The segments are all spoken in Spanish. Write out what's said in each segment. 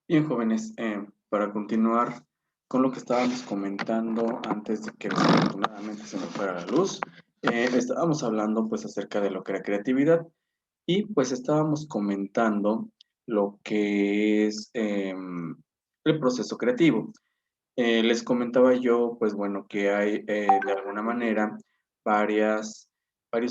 Bien, jóvenes, para continuar con lo que estábamos comentando antes de que desafortunadamente se me fuera la luz, estábamos hablando pues acerca de lo que era creatividad y pues estábamos comentando lo que es el proceso creativo. Les comentaba yo, pues bueno, que hay de alguna manera varios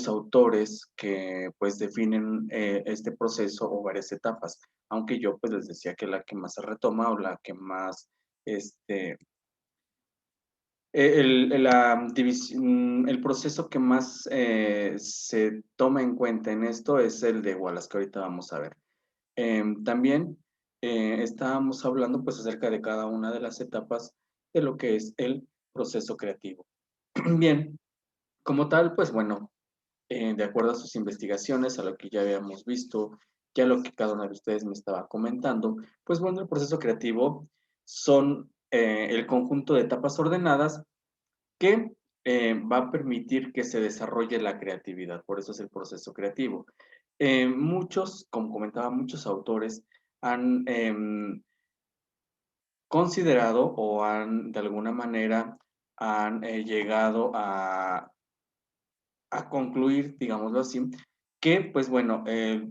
autores que pues definen este proceso o varias etapas, aunque yo pues les decía que la que más se retoma o la que más, este, el proceso que más se toma en cuenta en esto es el de Wallace, que ahorita vamos a ver. También estábamos hablando pues acerca de cada una de las etapas de lo que es el proceso creativo. Bien, como tal, pues bueno, de acuerdo a sus investigaciones, a lo que ya habíamos visto, ya lo que cada uno de ustedes me estaba comentando, pues bueno, el proceso creativo son el conjunto de etapas ordenadas que va a permitir que se desarrolle la creatividad, por eso es el proceso creativo. Muchos, como comentaba, muchos autores han considerado o han, de alguna manera, han llegado a concluir, digámoslo así, que, pues bueno,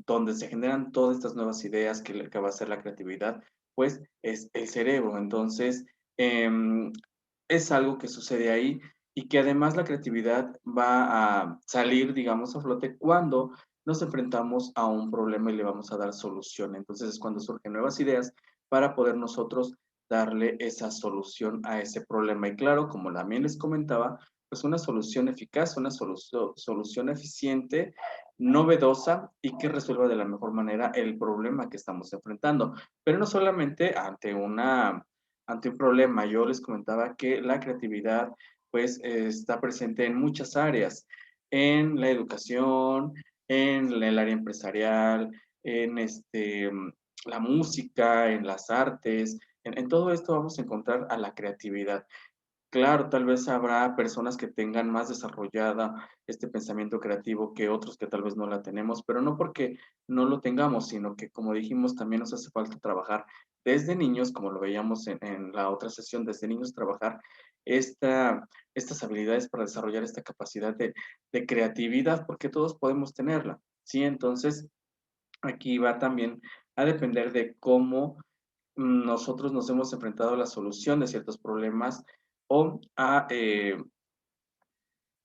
donde se generan todas estas nuevas ideas que va a ser la creatividad, pues es el cerebro. Entonces, es algo que sucede ahí y que además la creatividad va a salir, digamos, a flote cuando nos enfrentamos a un problema y le vamos a dar solución. Entonces es cuando surgen nuevas ideas para poder nosotros darle esa solución a ese problema. Y claro, como también les comentaba, pues una solución eficaz, una solución eficiente, novedosa y que resuelva de la mejor manera el problema que estamos enfrentando. Pero no solamente ante un problema, yo les comentaba que la creatividad pues está presente en muchas áreas, en la educación, en el área empresarial, en la música, en las artes, en todo esto vamos a encontrar a la creatividad. Claro, tal vez habrá personas que tengan más desarrollada este pensamiento creativo que otros que tal vez no la tenemos, pero no porque no lo tengamos, sino que como dijimos, también nos hace falta trabajar desde niños, como lo veíamos en la otra sesión, desde niños trabajar estas habilidades para desarrollar esta capacidad de creatividad, porque todos podemos tenerla, ¿sí? Entonces, aquí va también a depender de cómo nosotros nos hemos enfrentado a la solución de ciertos problemas o a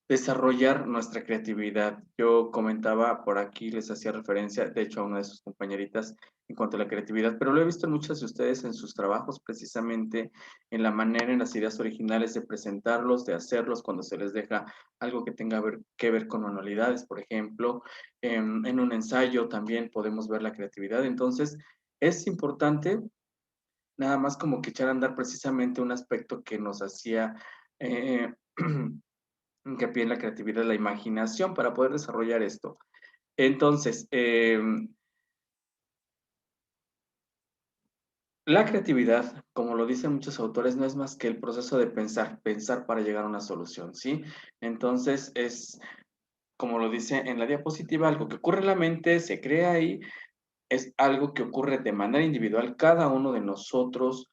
desarrollar nuestra creatividad. Yo comentaba por aquí, les hacía referencia, de hecho, a una de sus compañeritas en cuanto a la creatividad, pero lo he visto en muchos de ustedes en sus trabajos, precisamente en la manera, en las ideas originales de presentarlos, de hacerlos, cuando se les deja algo que tenga que ver con manualidades, por ejemplo. En un ensayo también podemos ver la creatividad. Entonces, es importante nada más como que echar a andar precisamente un aspecto que nos hacía eh, hincapié en la creatividad, la imaginación para poder desarrollar esto. Entonces, la creatividad, como lo dicen muchos autores, no es más que el proceso de pensar, pensar para llegar a una solución, ¿sí? Entonces, es, como lo dice en la diapositiva, algo que ocurre en la mente, se crea ahí, es algo que ocurre de manera individual, cada uno de nosotros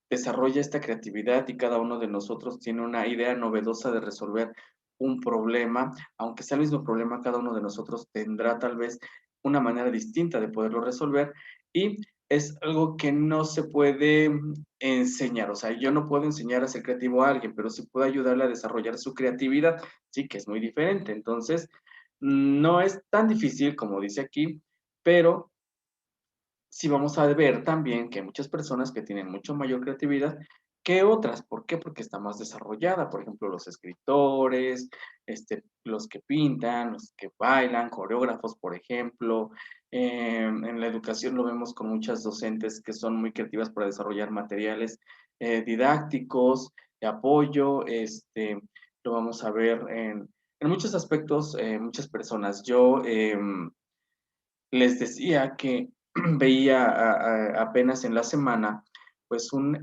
desarrolla esta creatividad y cada uno de nosotros tiene una idea novedosa de resolver un problema, aunque sea el mismo problema, cada uno de nosotros tendrá tal vez una manera distinta de poderlo resolver y es algo que no se puede enseñar, o sea, yo no puedo enseñar a ser creativo a alguien, pero sí puedo ayudarle a desarrollar su creatividad, sí, que es muy diferente. Entonces, no es tan difícil como dice aquí, pero sí vamos a ver también que hay muchas personas que tienen mucho mayor creatividad ¿Qué otras? ¿Por qué? Porque está más desarrollada, por ejemplo, los escritores, los que pintan, los que bailan, coreógrafos, por ejemplo. En la educación lo vemos con muchas docentes que son muy creativas para desarrollar materiales didácticos, de apoyo, lo vamos a ver en muchos aspectos, muchas personas. Yo les decía que veía apenas en la semana, pues un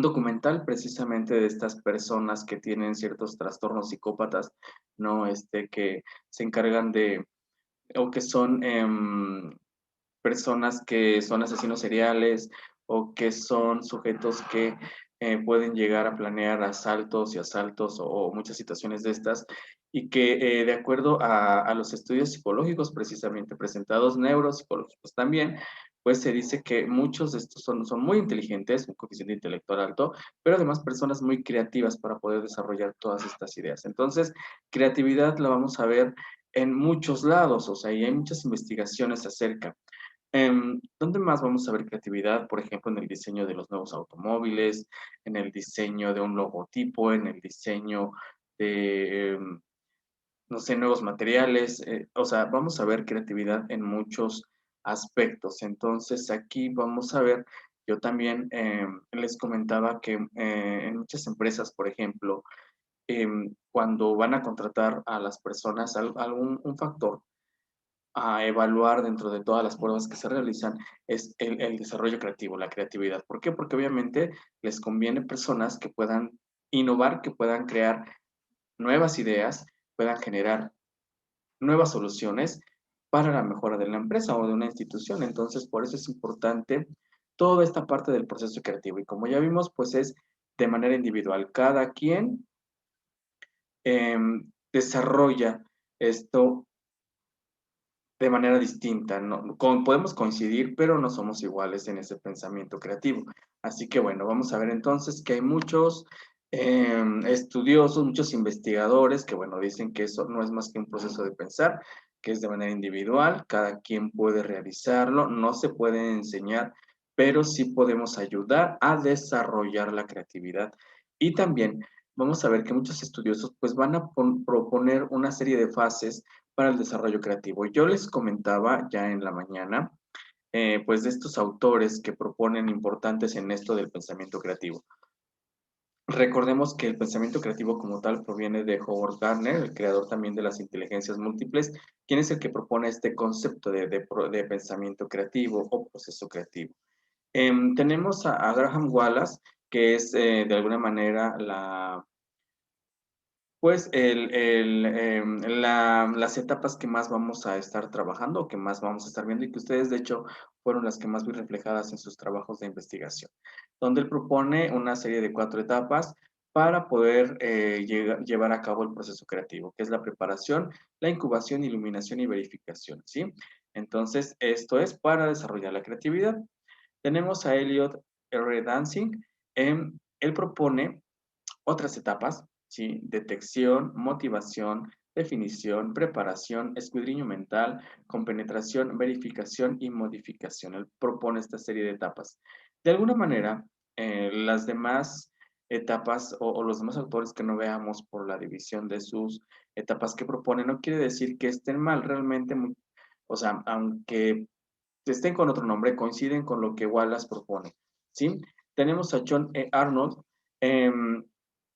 documental precisamente de estas personas que tienen ciertos trastornos psicópatas, ¿no? Que se encargan de, o que son personas que son asesinos seriales o que son sujetos que pueden llegar a planear asaltos y asaltos o muchas situaciones de estas y que de acuerdo a los estudios psicológicos precisamente presentados, neuropsicológicos también, pues se dice que muchos de estos son muy inteligentes, un coeficiente intelectual alto, pero además personas muy creativas para poder desarrollar todas estas ideas. Entonces, creatividad la vamos a ver en muchos lados, o sea, y hay muchas investigaciones acerca. ¿Dónde más vamos a ver creatividad? Por ejemplo, en el diseño de los nuevos automóviles, en el diseño de un logotipo, en el diseño de, no sé, nuevos materiales. O sea, vamos a ver creatividad en muchos aspectos. Entonces, aquí vamos a ver, yo también les comentaba que en muchas empresas, por ejemplo, cuando van a contratar a las personas, algún un factor a evaluar dentro de todas las pruebas que se realizan es el desarrollo creativo, la creatividad. ¿Por qué? Porque obviamente les conviene personas que puedan innovar, que puedan crear nuevas ideas, puedan generar nuevas soluciones para la mejora de la empresa o de una institución. Entonces, por eso es importante toda esta parte del proceso creativo. Y como ya vimos, pues es de manera individual. Cada quien desarrolla esto de manera distinta, ¿no? Podemos coincidir, pero no somos iguales en ese pensamiento creativo. Así que bueno, vamos a ver entonces que hay muchos estudiosos, muchos investigadores que bueno, dicen que eso no es más que un proceso de pensar, que es de manera individual, cada quien puede realizarlo, no se puede enseñar, pero sí podemos ayudar a desarrollar la creatividad. Y también vamos a ver que muchos estudiosos pues van a proponer una serie de fases para el desarrollo creativo. Yo les comentaba ya en la mañana, pues de estos autores que proponen importantes en esto del pensamiento creativo. Recordemos que el pensamiento creativo como tal proviene de Howard Gardner, el creador también de las inteligencias múltiples, quien es el que propone este concepto de pensamiento creativo o proceso creativo. Tenemos a Graham Wallace, que es de alguna manera pues las etapas que más vamos a estar trabajando, que más vamos a estar viendo y que ustedes de hecho fueron las que más vi reflejadas en sus trabajos de investigación, donde él propone una serie de 4 etapas para poder llevar a cabo el proceso creativo, que es la preparación, la incubación, iluminación y verificación, ¿sí? Entonces, esto es para desarrollar la creatividad. Tenemos a Elliot R. Dancing. Él propone otras etapas, ¿sí? Detección, motivación, definición, preparación, escudriño mental, compenetración, verificación y modificación. Él propone esta serie de etapas. De alguna manera, las demás etapas o los demás autores que no veamos por la división de sus etapas que propone, no quiere decir que estén mal, realmente, o sea, aunque estén con otro nombre, coinciden con lo que Wallace propone, ¿sí? Tenemos a John E. Arnold. em,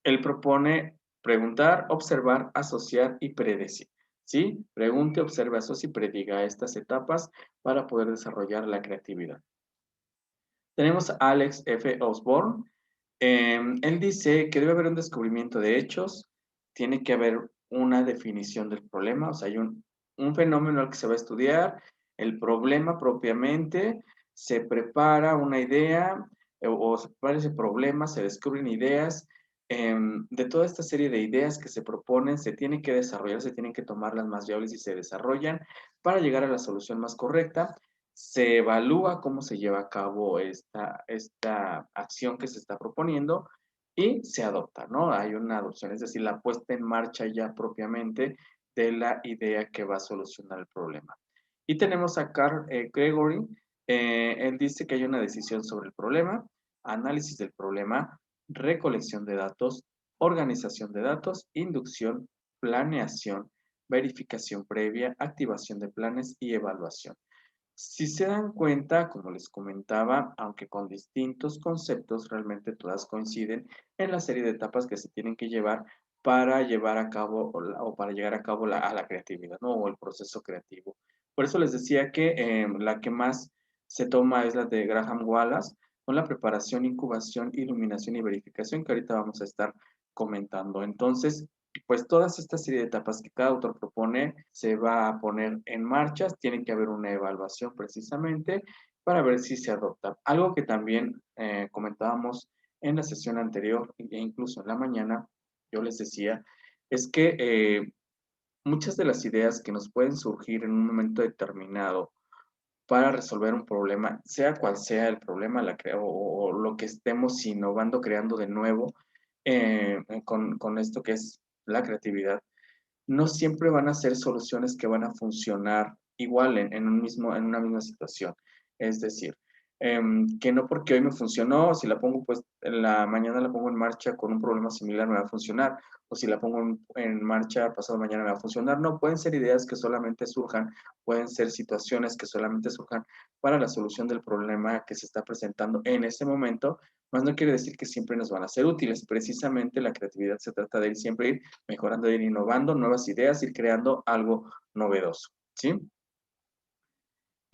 Él propone preguntar, observar, asociar y predecir, ¿sí? Pregunte, observe, asocie y prediga estas etapas para poder desarrollar la creatividad. Tenemos a Alex F. Osborne. Él dice que debe haber un descubrimiento de hechos, tiene que haber una definición del problema, o sea, hay un fenómeno al que se va a estudiar, el problema propiamente, se prepara una idea o se prepara ese problema, se descubren ideas. De toda esta serie de ideas que se proponen, se tienen que desarrollar, se tienen que tomar las más viables y se desarrollan para llegar a la solución más correcta. Se evalúa cómo se lleva a cabo esta acción que se está proponiendo y se adopta, ¿no? Hay una adopción, es decir, la puesta en marcha ya propiamente de la idea que va a solucionar el problema. Y tenemos a Carl Gregory. Él dice que hay una decisión sobre el problema, análisis del problema, recolección de datos, organización de datos, inducción, planeación, verificación previa, activación de planes y evaluación. Si se dan cuenta, como les comentaba, aunque con distintos conceptos, realmente todas coinciden en la serie de etapas que se tienen que llevar para llevar a cabo o para llegar a cabo a la creatividad, ¿no? O el proceso creativo. Por eso les decía que la que más se toma es la de Graham Wallace, con la preparación, incubación, iluminación y verificación, que ahorita vamos a estar comentando. Entonces, pues todas estas serie de etapas que cada autor propone se va a poner en marcha, tiene que haber una evaluación precisamente para ver si se adopta. Algo que también comentábamos en la sesión anterior e incluso en la mañana, yo les decía, es que muchas de las ideas que nos pueden surgir en un momento determinado para resolver un problema, sea cual sea el problema o lo que estemos innovando, creando de nuevo con esto que es la creatividad, no siempre van a ser soluciones que van a funcionar igual en una misma situación. Es decir, que no porque hoy me funcionó, si la pongo pues en la mañana la pongo en marcha con un problema similar me va a funcionar, o si la pongo en marcha pasado mañana me va a funcionar. No, pueden ser ideas que solamente surjan, pueden ser situaciones que solamente surjan para la solución del problema que se está presentando en ese momento, más no quiere decir que siempre nos van a ser útiles. Precisamente la creatividad se trata de ir siempre ir mejorando, ir innovando, nuevas ideas, ir creando algo novedoso, ¿sí?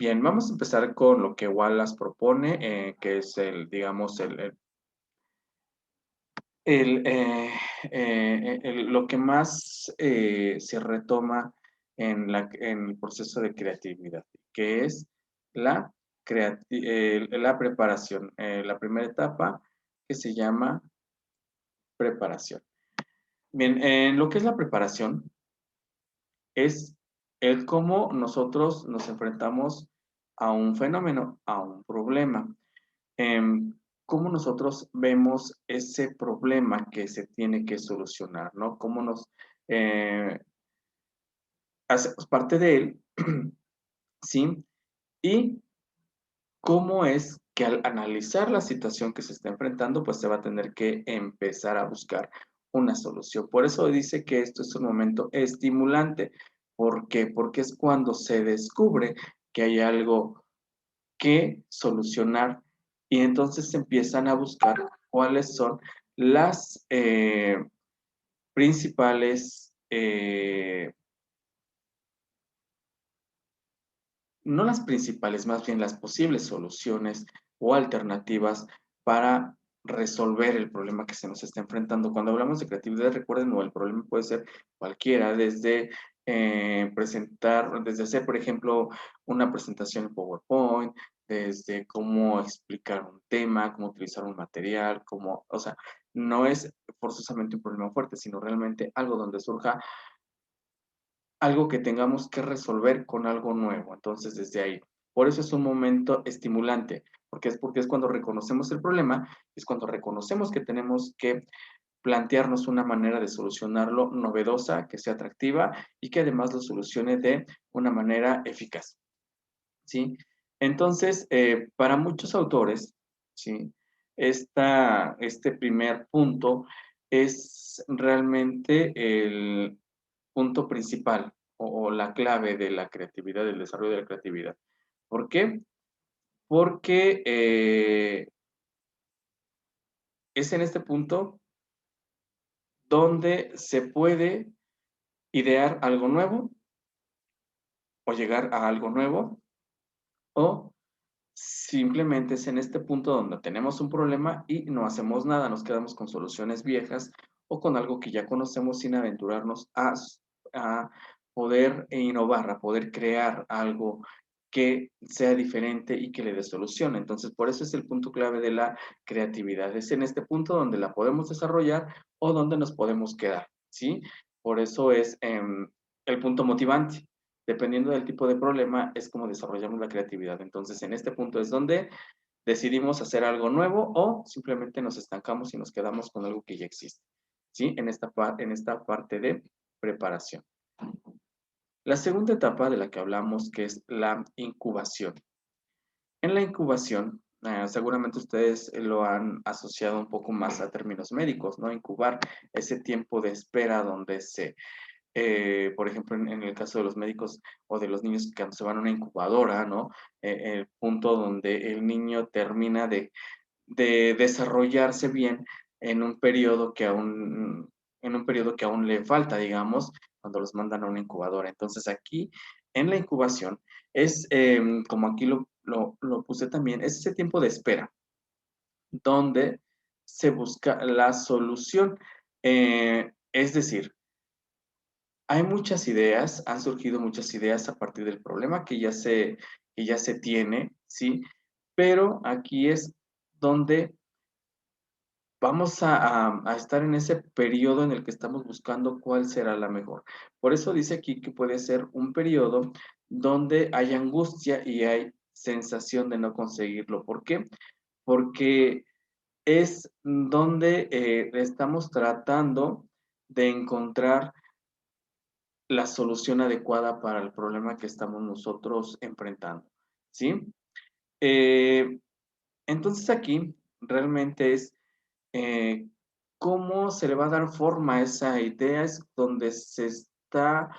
Bien, vamos a empezar con lo que Wallace propone, que es digamos, el, lo que más se retoma en el proceso de creatividad, que es la, la preparación, la primera etapa que se llama preparación. Bien, en lo que es la preparación, es el cómo nosotros nos enfrentamos a un fenómeno, a un problema. Em, cómo nosotros vemos ese problema que se tiene que solucionar, ¿no? Cómo nos hacemos parte de él, ¿sí? Y cómo es que al analizar la situación que se está enfrentando, pues se va a tener que empezar a buscar una solución. Por eso dice que esto es un momento estimulante. ¿Por qué? Porque es cuando se descubre que hay algo que solucionar y entonces se empiezan a buscar cuáles son las principales, no las principales, más bien las posibles soluciones o alternativas para resolver el problema que se nos está enfrentando. Cuando hablamos de creatividad, recuerden, o el problema puede ser cualquiera, desde presentar, desde hacer, por ejemplo, una presentación en PowerPoint, desde cómo explicar un tema, cómo utilizar un material, cómo, o sea, no es forzosamente un problema fuerte, sino realmente algo donde surja algo que tengamos que resolver con algo nuevo. Entonces, desde ahí. Por eso es un momento estimulante, porque es cuando reconocemos el problema, es cuando reconocemos que tenemos que plantearnos una manera de solucionarlo novedosa, que sea atractiva y que además lo solucione de una manera eficaz. ¿Sí? Entonces, para muchos autores, ¿sí? Este primer punto es realmente el punto principal o la clave de la creatividad, del desarrollo de la creatividad. ¿Por qué? Porque es en este punto donde se puede idear algo nuevo o llegar a algo nuevo o simplemente es en este punto donde tenemos un problema y no hacemos nada, nos quedamos con soluciones viejas o con algo que ya conocemos sin aventurarnos a poder innovar, a poder crear algo que sea diferente y que le dé solución. Entonces, por eso es el punto clave de la creatividad. Es en este punto donde la podemos desarrollar o donde nos podemos quedar, ¿sí? Por eso es el punto motivante. Dependiendo del tipo de problema, es como desarrollamos la creatividad. Entonces, en este punto es donde decidimos hacer algo nuevo o simplemente nos estancamos y nos quedamos con algo que ya existe, ¿sí? En esta parte de preparación. La segunda etapa de la que hablamos, que es la incubación. En la incubación, Seguramente ustedes lo han asociado un poco más a términos médicos, ¿no? Incubar ese tiempo de espera donde por ejemplo, en el caso de los médicos o de los niños que cuando se van a una incubadora, ¿no? El punto donde el niño termina de desarrollarse bien en un periodo en un periodo que aún le falta, digamos, cuando los mandan a una incubadora. Entonces aquí, en la incubación, como aquí lo puse también, es ese tiempo de espera, donde se busca la solución. Es decir, hay muchas ideas, han surgido muchas ideas a partir del problema que ya se tiene, ¿sí? Pero aquí es donde vamos a estar en ese periodo en el que estamos buscando cuál será la mejor. Por eso dice aquí que puede ser un periodo donde hay angustia y hay sensación de no conseguirlo. ¿Por qué? Porque es donde estamos tratando de encontrar la solución adecuada para el problema que estamos nosotros enfrentando, ¿sí? Eh, entonces aquí realmente es eh, cómo se le va a dar forma a esa idea, es donde se está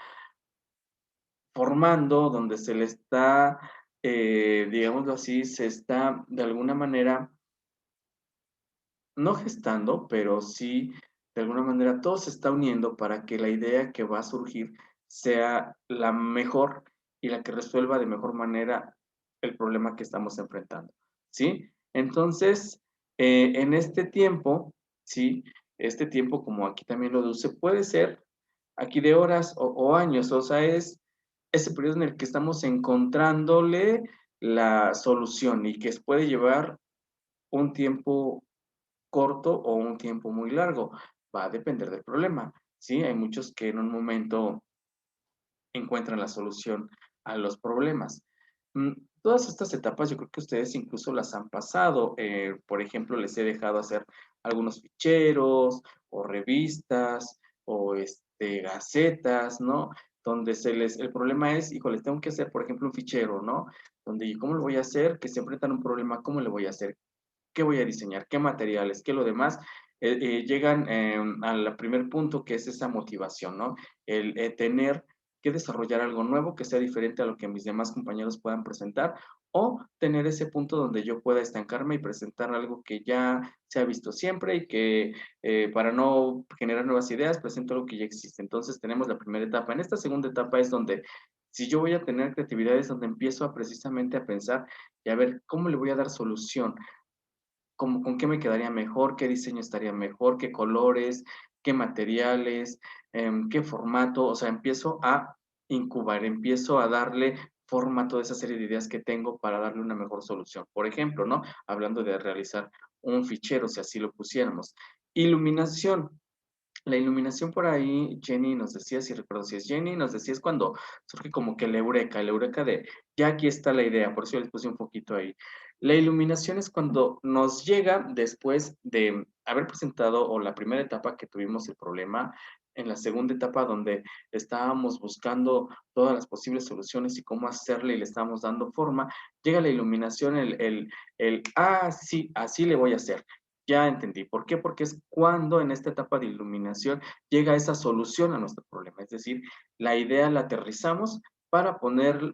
formando, donde se le está, digámoslo así, se está de alguna manera, no gestando, pero sí, de alguna manera todo se está uniendo para que la idea que va a surgir sea la mejor y la que resuelva de mejor manera el problema que estamos enfrentando, ¿sí? Entonces, en este tiempo, ¿sí? Este tiempo, como aquí también lo deduce, puede ser aquí de horas o años, o sea, es ese periodo en el que estamos encontrándole la solución y que puede llevar un tiempo corto o un tiempo muy largo. Va a depender del problema, ¿sí? Hay muchos que en un momento encuentran la solución a los problemas. Mm, Todas estas etapas yo creo que ustedes incluso las han pasado. Por ejemplo, les he dejado hacer algunos ficheros o revistas o gacetas, ¿no? Donde el problema es, híjole, tengo que hacer, por ejemplo, un fichero, ¿no? Donde, ¿cómo lo voy a hacer? Que se enfrentan a un problema, ¿cómo le voy a hacer? ¿Qué voy a diseñar? ¿Qué materiales? ¿Qué lo demás? Llegan al primer punto que es esa motivación, ¿no? El tener que desarrollar algo nuevo que sea diferente a lo que mis demás compañeros puedan presentar o tener ese punto donde yo pueda estancarme y presentar algo que ya se ha visto siempre y que para no generar nuevas ideas presento algo que ya existe. Entonces tenemos la primera etapa. En esta segunda etapa es donde si yo voy a tener creatividad es donde empiezo precisamente a pensar y a ver cómo le voy a dar solución con qué me quedaría mejor, qué diseño estaría mejor, qué colores, qué materiales, qué formato, o sea, empiezo a incubar, empiezo a darle forma a toda esa serie de ideas que tengo para darle una mejor solución. Por ejemplo, ¿no? Hablando de realizar un fichero, si así lo pusiéramos. Iluminación. La iluminación por ahí, Jenny nos decía, si recuerdo si es Jenny, nos decía es cuando surge como que el eureka de, ya aquí está la idea, por eso yo les puse un poquito ahí. La iluminación es cuando nos llega después de haber presentado o la primera etapa que tuvimos el problema, en la segunda etapa donde estábamos buscando todas las posibles soluciones y cómo hacerle y le estábamos dando forma, llega la iluminación, sí, así le voy a hacer. Ya entendí. ¿Por qué? Porque es cuando en esta etapa de iluminación llega esa solución a nuestro problema. Es decir, la idea la aterrizamos para poder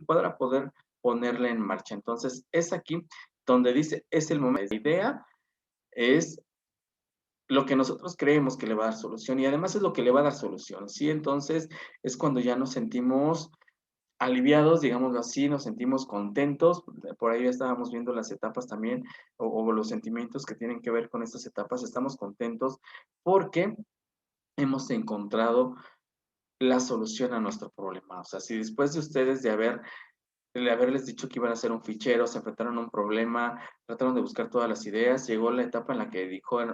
ponerla en marcha. Entonces, es aquí donde dice, es el momento. La idea es lo que nosotros creemos que le va a dar solución y además es lo que le va a dar solución, ¿sí? Entonces, es cuando ya nos sentimos aliviados, digámoslo así, nos sentimos contentos. Por ahí ya estábamos viendo las etapas también, o los sentimientos que tienen que ver con estas etapas. Estamos contentos porque hemos encontrado la solución a nuestro problema. O sea, si después de ustedes de haberles dicho que iban a hacer un fichero, se enfrentaron a un problema, trataron de buscar todas las ideas, llegó la etapa en la que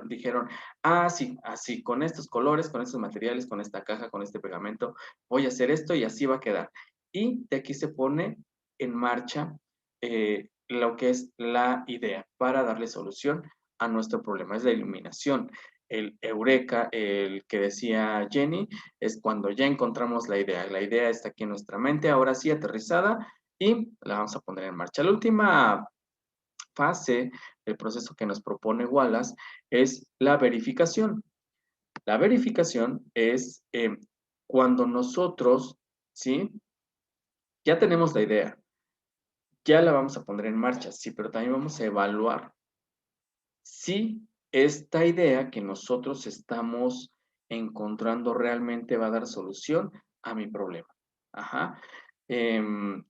dijeron, ah, sí, así, con estos colores, con estos materiales, con esta caja, con este pegamento, voy a hacer esto y así va a quedar. Y de aquí se pone en marcha lo que es la idea para darle solución a nuestro problema. Es la iluminación. El eureka, el que decía Jenny, es cuando ya encontramos la idea. La idea está aquí en nuestra mente, ahora sí aterrizada, y la vamos a poner en marcha. La última fase del proceso que nos propone Wallace es la verificación. La verificación es cuando nosotros, ¿sí? Ya tenemos la idea, ya la vamos a poner en marcha, sí, pero también vamos a evaluar si esta idea que nosotros estamos encontrando realmente va a dar solución a mi problema. Ajá.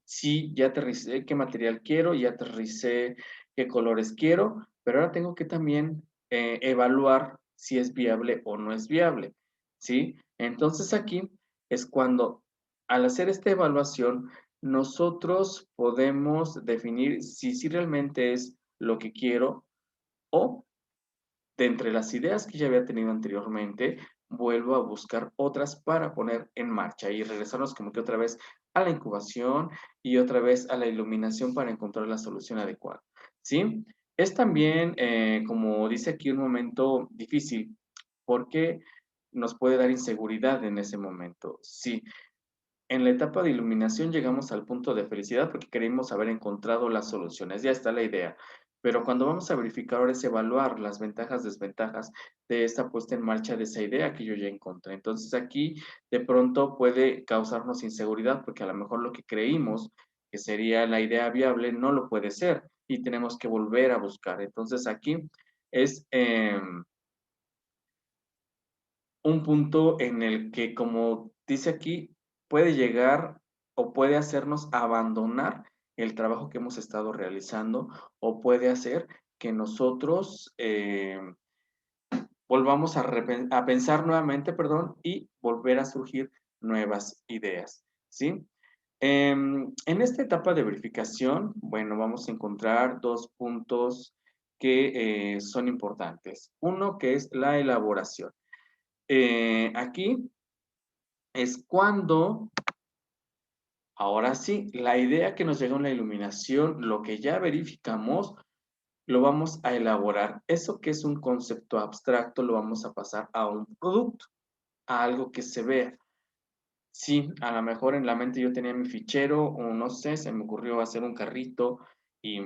Sí, ya aterricé qué material quiero, ya aterricé qué colores quiero, pero ahora tengo que también evaluar si es viable o no es viable, ¿sí? Entonces aquí es cuando al hacer esta evaluación, nosotros podemos definir si realmente es lo que quiero o de entre las ideas que ya había tenido anteriormente, vuelvo a buscar otras para poner en marcha y regresarnos como que otra vez a la incubación y otra vez a la iluminación para encontrar la solución adecuada, ¿sí? Es también, como dice aquí, un momento difícil porque nos puede dar inseguridad en ese momento. Sí, en la etapa de iluminación llegamos al punto de felicidad porque creímos haber encontrado las soluciones, ya está la idea. Pero cuando vamos a verificar ahora es evaluar las ventajas, desventajas de esta puesta en marcha de esa idea que yo ya encontré. Entonces aquí de pronto puede causarnos inseguridad porque a lo mejor lo que creímos que sería la idea viable no lo puede ser y tenemos que volver a buscar. Entonces aquí es un punto en el que, como dice aquí, puede llegar o puede hacernos abandonar el trabajo que hemos estado realizando o puede hacer que nosotros volvamos a pensar nuevamente, perdón, y volver a surgir nuevas ideas, ¿sí? En esta etapa de verificación, bueno, vamos a encontrar dos puntos que son importantes. Uno que es la elaboración. Aquí es cuando, ahora sí, la idea que nos llega en la iluminación, lo que ya verificamos, lo vamos a elaborar. Eso que es un concepto abstracto, lo vamos a pasar a un producto, a algo que se vea. Sí, a lo mejor en la mente yo tenía mi fichero, o no sé, se me ocurrió hacer un carrito y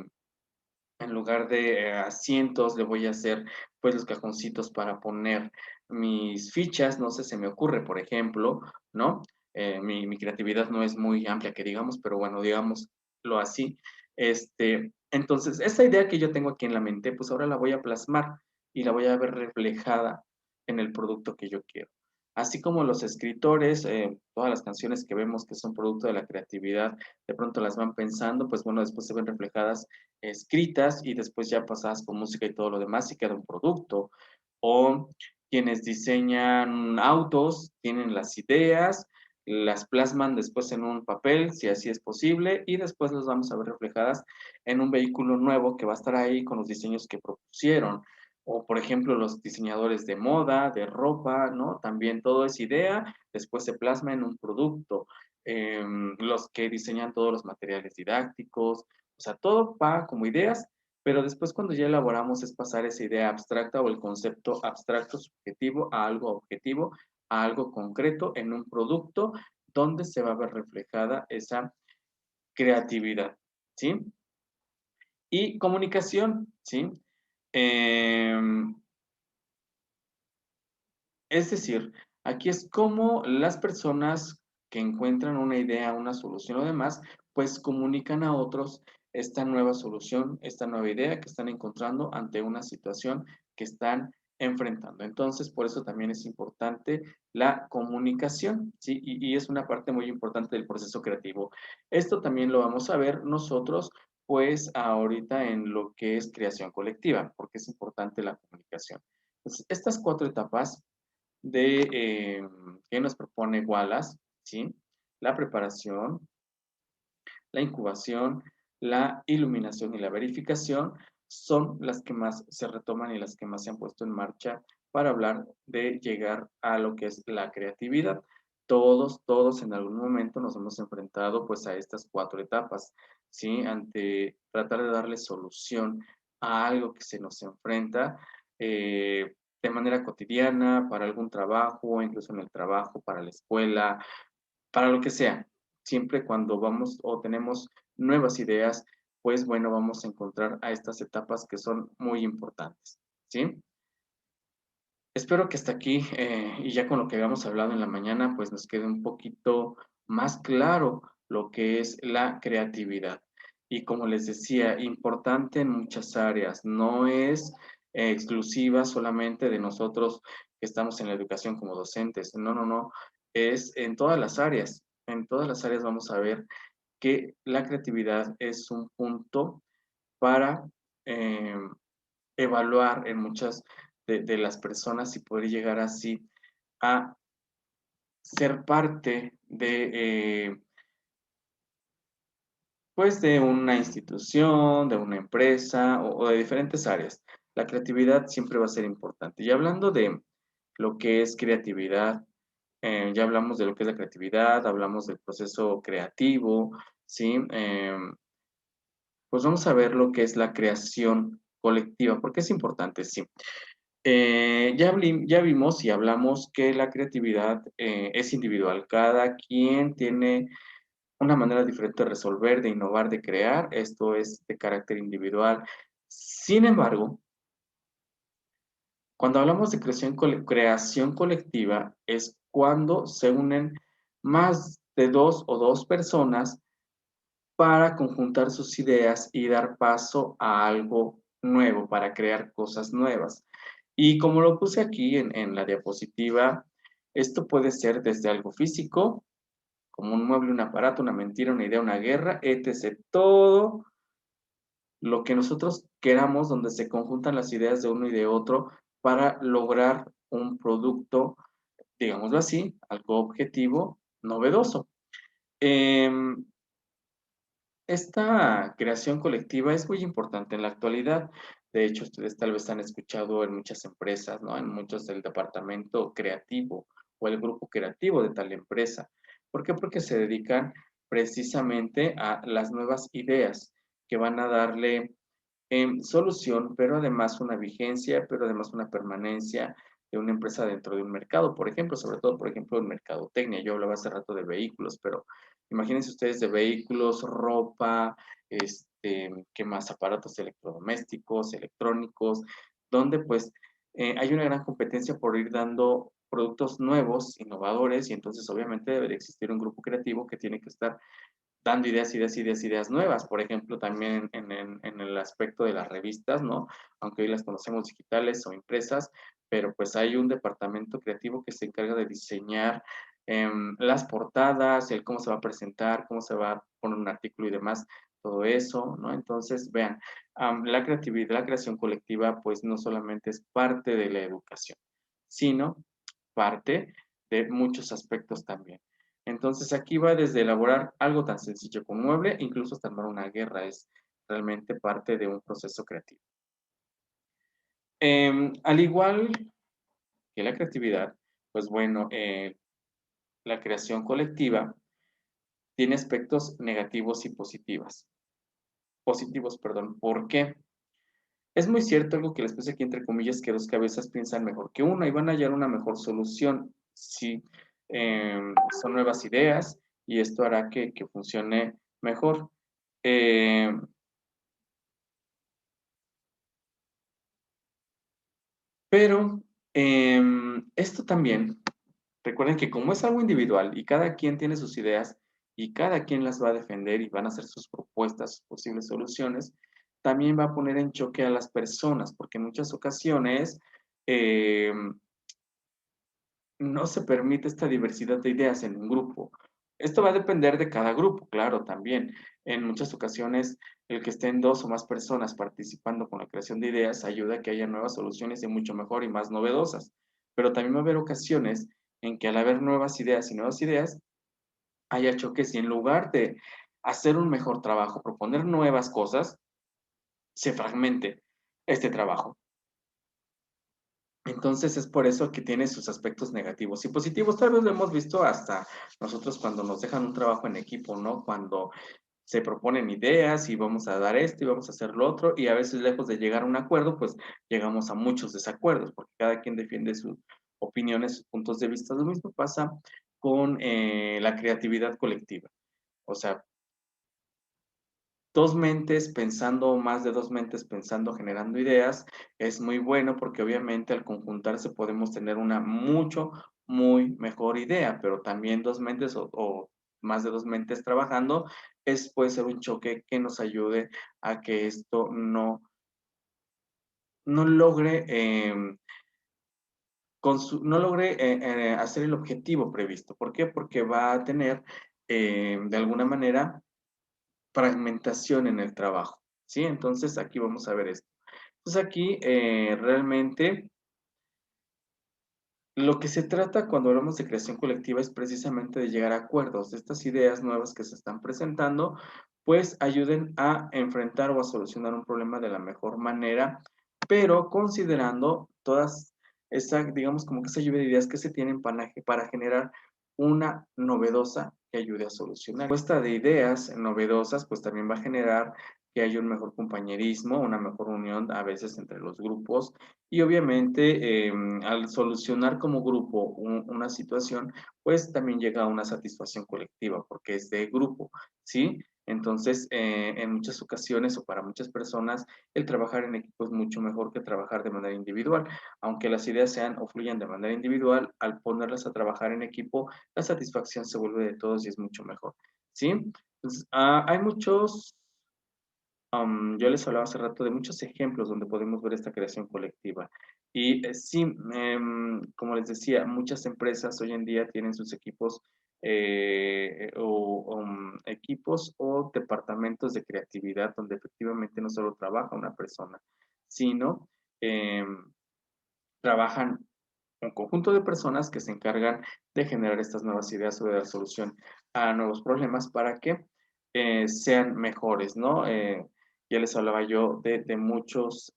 en lugar de asientos, le voy a hacer pues los cajoncitos para poner mis fichas, no sé, se me ocurre, por ejemplo, ¿no? Mi creatividad no es muy amplia que digamos, pero bueno, digámoslo así. Entonces, esa idea que yo tengo aquí en la mente, pues ahora la voy a plasmar y la voy a ver reflejada en el producto que yo quiero. Así como los escritores, todas las canciones que vemos que son producto de la creatividad, de pronto las van pensando, pues bueno, después se ven reflejadas escritas y después ya pasadas con música y todo lo demás y queda un producto. O quienes diseñan autos tienen las ideas, las plasman después en un papel, si así es posible, y después las vamos a ver reflejadas en un vehículo nuevo que va a estar ahí con los diseños que propusieron. O, por ejemplo, los diseñadores de moda, de ropa, ¿no? También todo es idea, después se plasma en un producto. Los que diseñan todos los materiales didácticos, o sea, todo va como ideas, pero después cuando ya elaboramos es pasar esa idea abstracta o el concepto abstracto subjetivo a algo objetivo, a algo concreto en un producto donde se va a ver reflejada esa creatividad, ¿sí? Y comunicación, ¿sí? Em, Es decir, aquí es como las personas que encuentran una idea, una solución o demás, pues comunican a otros esta nueva solución, esta nueva idea que están encontrando ante una situación que están enfrentando. Entonces, por eso también es importante la comunicación, ¿sí? Y es una parte muy importante del proceso creativo. Esto también lo vamos a ver nosotros, pues ahorita en lo que es creación colectiva, porque es importante la comunicación. Entonces, estas cuatro etapas de que nos propone Wallace, ¿sí? La preparación, la incubación, la iluminación y la verificación son las que más se retoman y las que más se han puesto en marcha para hablar de llegar a lo que es la creatividad. Todos en algún momento nos hemos enfrentado pues a estas cuatro etapas, ¿sí? Ante tratar de darle solución a algo que se nos enfrenta de manera cotidiana, para algún trabajo, incluso en el trabajo, para la escuela, para lo que sea. Siempre cuando vamos o tenemos nuevas ideas, pues bueno, vamos a encontrar a estas etapas que son muy importantes, ¿sí? Espero que hasta aquí, y ya con lo que habíamos hablado en la mañana, pues nos quede un poquito más claro lo que es la creatividad. Y como les decía, importante en muchas áreas, no es exclusiva solamente de nosotros que estamos en la educación como docentes, no, no, no, es en todas las áreas. En todas las áreas vamos a ver que la creatividad es un punto para eh, evaluar en muchas de las personas y poder llegar así a ser parte pues de una institución, de una empresa o de diferentes áreas. La creatividad siempre va a ser importante. Y hablando de lo que es creatividad, ya hablamos de lo que es la creatividad, hablamos del proceso creativo, ¿sí? Pues vamos a ver lo que es la creación colectiva, porque es importante, sí. Ya vimos y hablamos que la creatividad es individual. Cada quien tiene una manera diferente de resolver, de innovar, de crear. Esto es de carácter individual. Sin embargo, cuando hablamos de creación colectiva, es cuando se unen más de dos personas para conjuntar sus ideas y dar paso a algo nuevo, para crear cosas nuevas. Y como lo puse aquí en la diapositiva, esto puede ser desde algo físico, como un mueble, un aparato, una mentira, una idea, una guerra, etc. Todo lo que nosotros queramos, donde se conjuntan las ideas de uno y de otro para lograr un producto, digámoslo así, algo objetivo, novedoso. Em, Esta creación colectiva es muy importante en la actualidad. De hecho, ustedes tal vez han escuchado en muchas empresas, ¿no? En muchos del departamento creativo o el grupo creativo de tal empresa. ¿Por qué? Porque se dedican precisamente a las nuevas ideas que van a darle solución, pero además una vigencia, pero además una permanencia de una empresa dentro de un mercado, por ejemplo, sobre todo, por ejemplo, en mercadotecnia. Yo hablaba hace rato de vehículos, pero imagínense ustedes de vehículos, ropa, ¿qué más? Aparatos electrodomésticos, electrónicos, donde pues hay una gran competencia por ir dando productos nuevos, innovadores, y entonces obviamente debe de existir un grupo creativo que tiene que estar dando ideas nuevas. Por ejemplo, también en el aspecto de las revistas, ¿no? Aunque hoy las conocemos digitales o impresas, pero pues hay un departamento creativo que se encarga de diseñar las portadas, el cómo se va a presentar, cómo se va a poner un artículo y demás, todo eso, ¿no? Entonces, vean, la creatividad, la creación colectiva, pues no solamente es parte de la educación, sino parte de muchos aspectos también. Entonces aquí va desde elaborar algo tan sencillo como un mueble, incluso hasta armar una guerra, es realmente parte de un proceso creativo. Al igual que la creatividad, pues bueno, la creación colectiva tiene aspectos negativos y positivos, perdón. ¿Por qué? Es muy cierto algo que les puse aquí entre comillas, que dos cabezas piensan mejor que una y van a hallar una mejor solución. Sí, son nuevas ideas y esto hará que funcione mejor. Eh, pero esto también, recuerden que como es algo individual y cada quien tiene sus ideas y cada quien las va a defender y van a hacer sus propuestas, sus posibles soluciones, también va a poner en choque a las personas, porque en muchas ocasiones eh, no se permite esta diversidad de ideas en un grupo. Esto va a depender de cada grupo, claro, también. En muchas ocasiones, el que estén dos o más personas participando con la creación de ideas ayuda a que haya nuevas soluciones y mucho mejor y más novedosas. Pero también va a haber ocasiones en que al haber nuevas ideas y nuevas ideas, haya choques y en lugar de hacer un mejor trabajo, proponer nuevas cosas, se fragmente este trabajo. Entonces es por eso que tiene sus aspectos negativos y positivos. Tal vez lo hemos visto hasta nosotros cuando nos dejan un trabajo en equipo, ¿no? Cuando se proponen ideas y vamos a dar esto y vamos a hacer lo otro y a veces lejos de llegar a un acuerdo, pues llegamos a muchos desacuerdos porque cada quien defiende sus opiniones, sus puntos de vista. Lo mismo pasa con la creatividad colectiva. O sea, dos mentes pensando, o más de dos mentes pensando, generando ideas, es muy bueno porque obviamente al conjuntarse podemos tener una muy mejor idea, pero también dos mentes o más de dos mentes trabajando, puede ser un choque que nos ayude a que esto no logre, no logre hacer el objetivo previsto. ¿Por qué? Porque va a tener, de alguna manera, fragmentación en el trabajo, ¿sí? Entonces, aquí vamos a ver esto. Entonces, aquí realmente lo que se trata cuando hablamos de creación colectiva es precisamente de llegar a acuerdos, de estas ideas nuevas que se están presentando, pues ayuden a enfrentar o a solucionar un problema de la mejor manera, pero considerando todas esas, digamos, como que esa lluvia de ideas que se tienen para generar una novedosa que ayude a solucionar. La propuesta de ideas novedosas, pues también va a generar que haya un mejor compañerismo, una mejor unión a veces entre los grupos y obviamente al solucionar como grupo una situación, pues también llega a una satisfacción colectiva porque es de grupo, ¿sí? Entonces, en muchas ocasiones o para muchas personas, el trabajar en equipo es mucho mejor que trabajar de manera individual. Aunque las ideas sean o fluyan de manera individual, al ponerlas a trabajar en equipo, la satisfacción se vuelve de todos y es mucho mejor, ¿sí? Entonces, hay muchos yo les hablaba hace rato de muchos ejemplos donde podemos ver esta creación colectiva. Y sí, como les decía, muchas empresas hoy en día tienen sus equipos equipos o departamentos de creatividad donde efectivamente no solo trabaja una persona, sino em, trabajan un conjunto de personas que se encargan de generar estas nuevas ideas o de dar solución a nuevos problemas para que sean mejores, ¿no? Ya les hablaba yo de muchas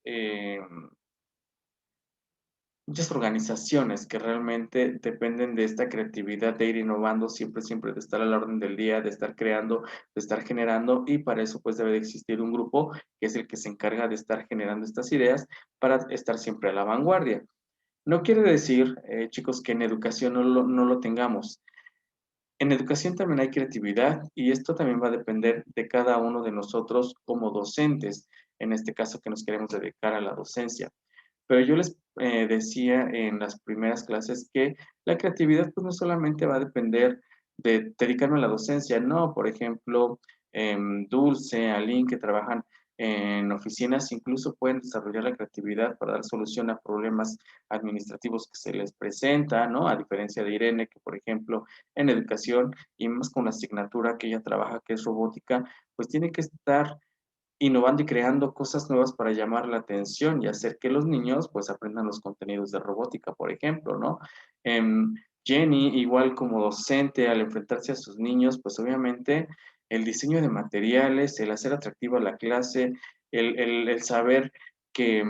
organizaciones que realmente dependen de esta creatividad, de ir innovando siempre, de estar a la orden del día, de estar creando, de estar generando, y para eso pues debe de existir un grupo que es el que se encarga de estar generando estas ideas para estar siempre a la vanguardia. No quiere decir, chicos, que en educación no lo tengamos. En educación también hay creatividad y esto también va a depender de cada uno de nosotros como docentes, en este caso que nos queremos dedicar a la docencia. Pero yo les decía en las primeras clases que la creatividad pues no solamente va a depender de dedicarme a la docencia, no, por ejemplo, Dulce, Aline, que trabajan en oficinas, incluso pueden desarrollar la creatividad para dar solución a problemas administrativos que se les presentan, ¿no? A diferencia de Irene, que por ejemplo en educación y más con la asignatura que ella trabaja, que es robótica, pues tiene que estar innovando y creando cosas nuevas para llamar la atención y hacer que los niños pues aprendan los contenidos de robótica, por ejemplo, ¿no? Em, Jenny, igual como docente, al enfrentarse a sus niños, pues obviamente el diseño de materiales, el hacer atractiva la clase, el saber que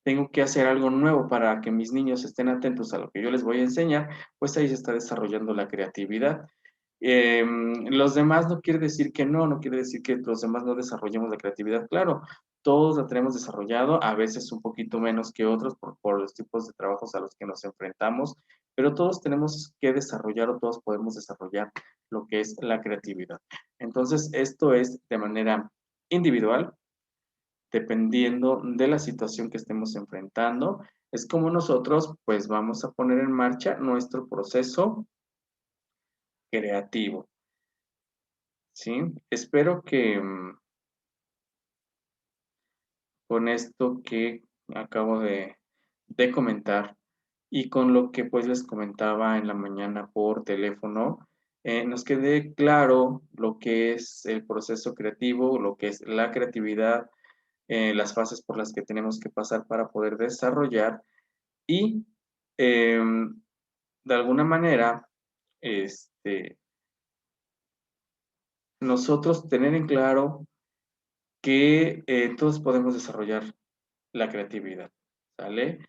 tengo que hacer algo nuevo para que mis niños estén atentos a lo que yo les voy a enseñar, pues ahí se está desarrollando la creatividad. Los demás no quiere decir que no quiere decir que los demás no desarrollemos la creatividad. Claro, todos la tenemos desarrollado, a veces un poquito menos que otros por los tipos de trabajos a los que nos enfrentamos, pero todos tenemos que desarrollar o todos podemos desarrollar lo que es la creatividad. Entonces, esto es de manera individual, dependiendo de la situación que estemos enfrentando, es como nosotros pues vamos a poner en marcha nuestro proceso creativo. ¿Sí? Espero que con esto que acabo de comentar y con lo que pues les comentaba en la mañana por teléfono, nos quede claro lo que es el proceso creativo, lo que es la creatividad, las fases por las que tenemos que pasar para poder desarrollar y de alguna manera, este, nosotros tener en claro que todos podemos desarrollar la creatividad, ¿sale?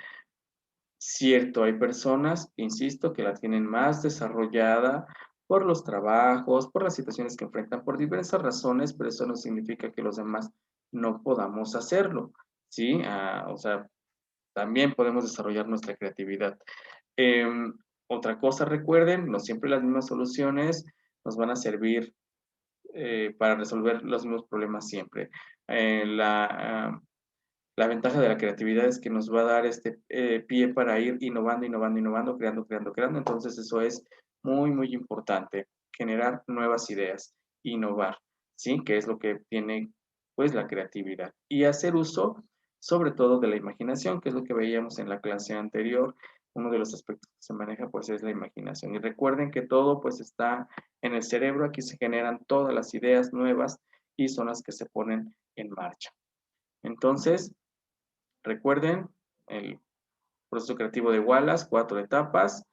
Cierto, hay personas, insisto, que la tienen más desarrollada por los trabajos, por las situaciones que enfrentan, por diversas razones, pero eso no significa que los demás no podamos hacerlo, ¿sí? O sea, también podemos desarrollar nuestra creatividad. Otra cosa, recuerden, no siempre las mismas soluciones nos van a servir para resolver los mismos problemas siempre. La ventaja de la creatividad es que nos va a dar este pie para ir innovando, innovando, innovando, creando, creando, creando. Entonces eso es muy, muy importante, generar nuevas ideas, innovar, ¿sí? Que es lo que tiene pues la creatividad. Y hacer uso sobre todo de la imaginación, que es lo que veíamos en la clase anterior. Uno de los aspectos que se maneja pues es la imaginación. Y recuerden que todo pues está en el cerebro, aquí se generan todas las ideas nuevas y son las que se ponen en marcha. Entonces, recuerden el proceso creativo de Wallace, 4 etapas.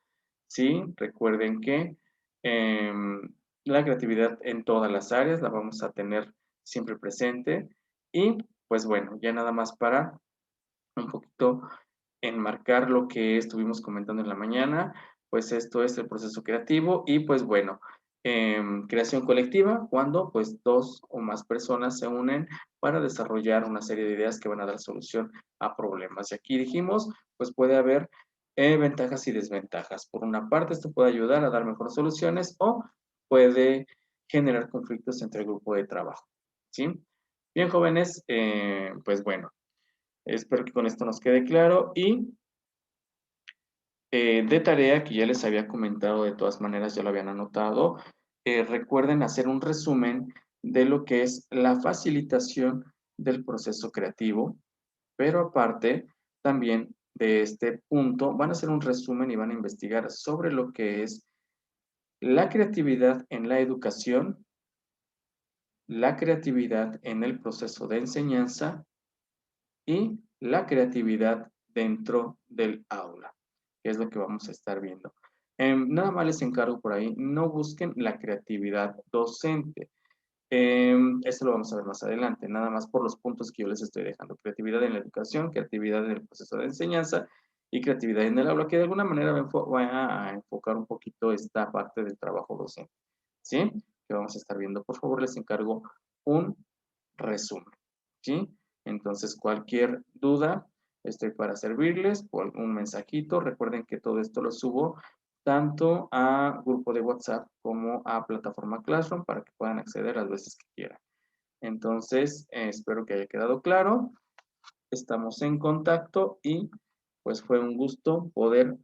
Sí, recuerden que eh, la creatividad en todas las áreas la vamos a tener siempre presente. Y pues bueno, ya nada más para un poquito enmarcar lo que estuvimos comentando en la mañana, pues esto es el proceso creativo y pues bueno, creación colectiva, cuando pues dos o más personas se unen para desarrollar una serie de ideas que van a dar solución a problemas. Y aquí dijimos, pues puede haber ventajas y desventajas. Por una parte, esto puede ayudar a dar mejores soluciones o puede generar conflictos entre el grupo de trabajo. ¿Sí? Bien, jóvenes, pues bueno, espero que con esto nos quede claro y de tarea que ya les había comentado, de todas maneras ya lo habían anotado, recuerden hacer un resumen de lo que es la facilitación del proceso creativo, pero aparte también de este punto van a hacer un resumen y van a investigar sobre lo que es la creatividad en la educación, la creatividad en el proceso de enseñanza y la creatividad dentro del aula, que es lo que vamos a estar viendo. Nada más les encargo por ahí, no busquen la creatividad docente. Esto lo vamos a ver más adelante, nada más por los puntos que yo les estoy dejando. Creatividad en la educación, creatividad en el proceso de enseñanza y creatividad en el aula, que de alguna manera va a enfocar un poquito esta parte del trabajo docente. ¿Sí? Que vamos a estar viendo. Por favor, les encargo un resumen. ¿Sí? Entonces, cualquier duda, estoy para servirles por un mensajito. Recuerden que todo esto lo subo tanto a grupo de WhatsApp como a plataforma Classroom para que puedan acceder las veces que quieran. Entonces, espero que haya quedado claro. Estamos en contacto y pues fue un gusto poder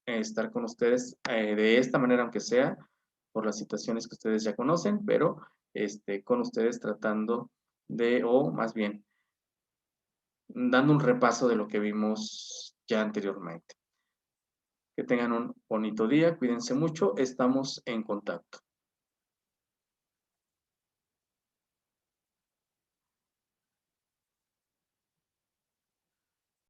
estar con ustedes de esta manera, aunque sea por las situaciones que ustedes ya conocen, pero con ustedes tratando de, o más bien, dando un repaso de lo que vimos ya anteriormente. Que tengan un bonito día, cuídense mucho, estamos en contacto.